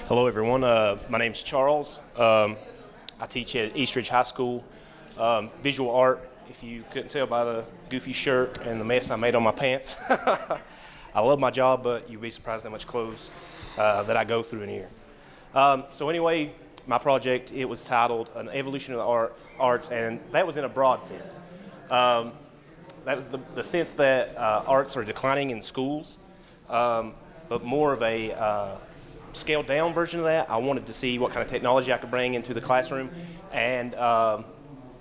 Hello, everyone. My name's Charles. I teach at Eastridge High School, visual art. If you couldn't tell by the goofy shirt and the mess I made on my pants. I love my job, but you'd be surprised how much clothes that I go through in here. So anyway, my project, it was titled An Evolution of the Arts, and that was in a broad sense. That was the sense that arts are declining in schools, but more of a scaled down version of that. I wanted to see what kind of technology I could bring into the classroom, and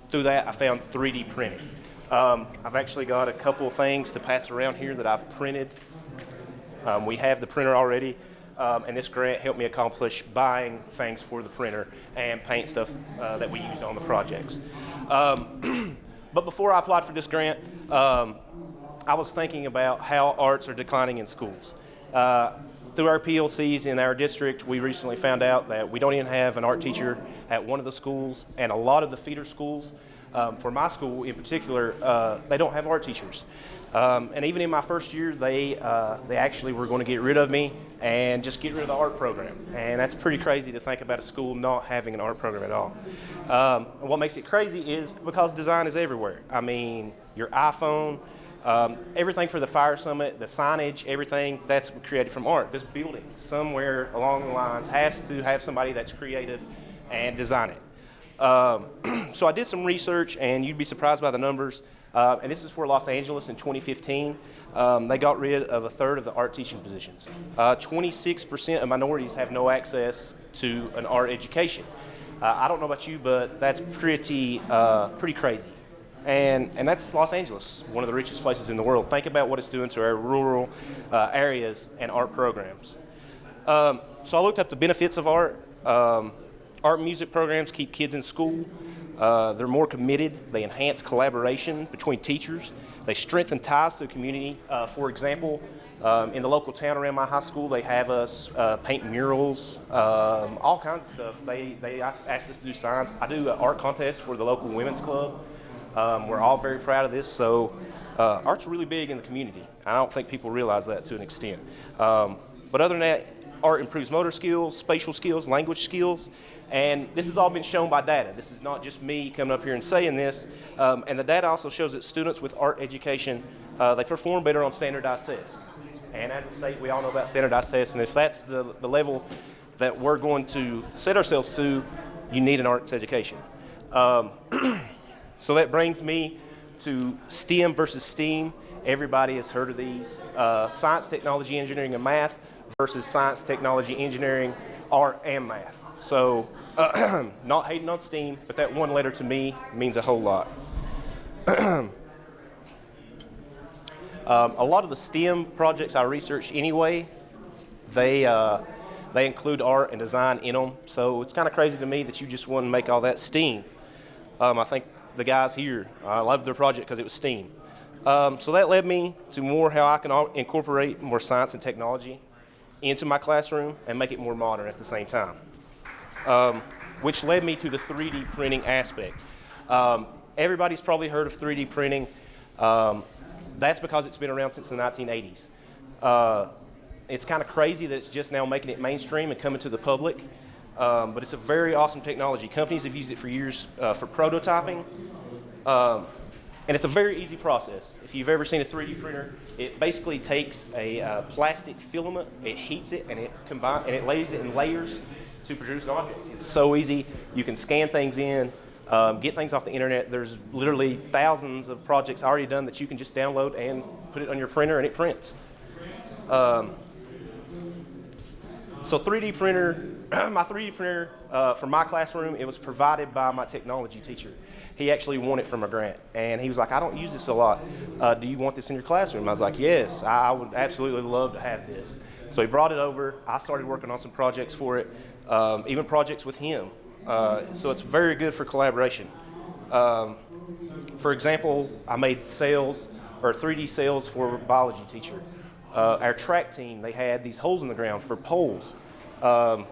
through that I found 3D printing. I've actually got a couple of things to pass around here that I've printed. We have the printer already, and this grant helped me accomplish buying things for the printer and paint stuff that we used on the projects. But before I applied for this grant, I was thinking about how arts are declining in schools. Through our PLCs in our district, we recently found out that we don't even have an art teacher at one of the schools, and a lot of the feeder schools, for my school in particular, they don't have art teachers. And even in my first year, they actually were going to get rid of me and just get rid of the art program. And that's pretty crazy to think about a school not having an art program at all. What makes it crazy is because design is everywhere. I mean, your iPhone, everything for the Fire Summit, the signage, everything, that's created from art. This building, somewhere along the lines, has to have somebody that's creative and design it. So I did some research, and you'd be surprised by the numbers. And this is for Los Angeles in 2015. They got rid of a third of the art teaching positions. 26% of minorities have no access to an art education. I don't know about you, but that's pretty crazy. And that's Los Angeles, one of the richest places in the world. Think about what it's doing to our rural areas and art programs. So I looked up the benefits of art. Art and music programs keep kids in school. They're more committed. They enhance collaboration between teachers. They strengthen ties to the community. For example, in the local town around my high school, they have us paint murals, all kinds of stuff. They ask us to do signs. I do an art contest for the local women's club. We're all very proud of this. So art's really big in the community. I don't think people realize that to an extent. But other than that, art improves motor skills, spatial skills, language skills, and this has all been shown by data. This is not just me coming up here and saying this, and the data also shows that students with art education, they perform better on standardized tests. And as a state, we all know about standardized tests, and if that's the level that we're going to set ourselves to, you need an arts education. So that brings me to STEM versus STEAM. Everybody has heard of these. Science, technology, engineering, and math versus science, technology, engineering, art, and math. So not hating on STEAM, but that one letter to me means a whole lot. A lot of the STEM projects I researched anyway, they include art and design in them. So it's kind of crazy to me that you just want to make all that STEAM. I think the guys here, I loved their project because it was STEAM. So that led me to more how I can incorporate more science and technology into my classroom and make it more modern at the same time, which led me to the 3D printing aspect. Everybody's probably heard of 3D printing. That's because it's been around since the 1980s. It's kind of crazy that it's just now making it mainstream and coming to the public, but it's a very awesome technology. Companies have used it for years for prototyping. And it's a very easy process. If you've ever seen a 3D printer, it basically takes a plastic filament, it heats it, and it lays it in layers to produce an object. It's so easy. You can scan things in, get things off the internet. There's literally thousands of projects already done that you can just download and put it on your printer, and it prints. So 3D printer, my 3D printer for my classroom, it was provided by my technology teacher. He actually won it from a grant, and he was like, I don't use this a lot. Do you want this in your classroom? I was like, yes, I would absolutely love to have this. So he brought it over. I started working on some projects for it, even projects with him. So it's very good for collaboration. For example, I made cells, or 3D cells for a biology teacher. Our track team, they had these holes in the ground for poles.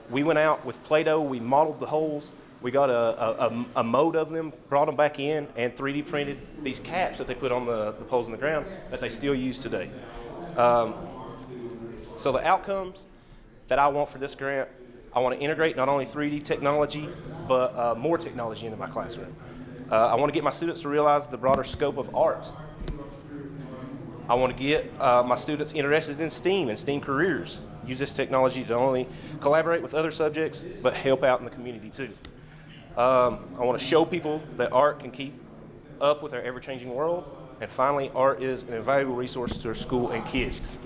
We went out with Play-Doh, we modeled the holes, we got a mold of them, brought them back in, and 3D printed these caps that they put on the poles in the ground that they still use today. So the outcomes that I want for this grant, I want to integrate not only 3D technology, but more technology into my classroom. I want to get my students to realize the broader scope of art. I want to get my students interested in STEAM and STEAM careers. Use this technology to not only collaborate with other subjects, but help out in the community too. I want to show people that art can keep up with our ever-changing world. And finally, art is an invaluable resource to our school and kids.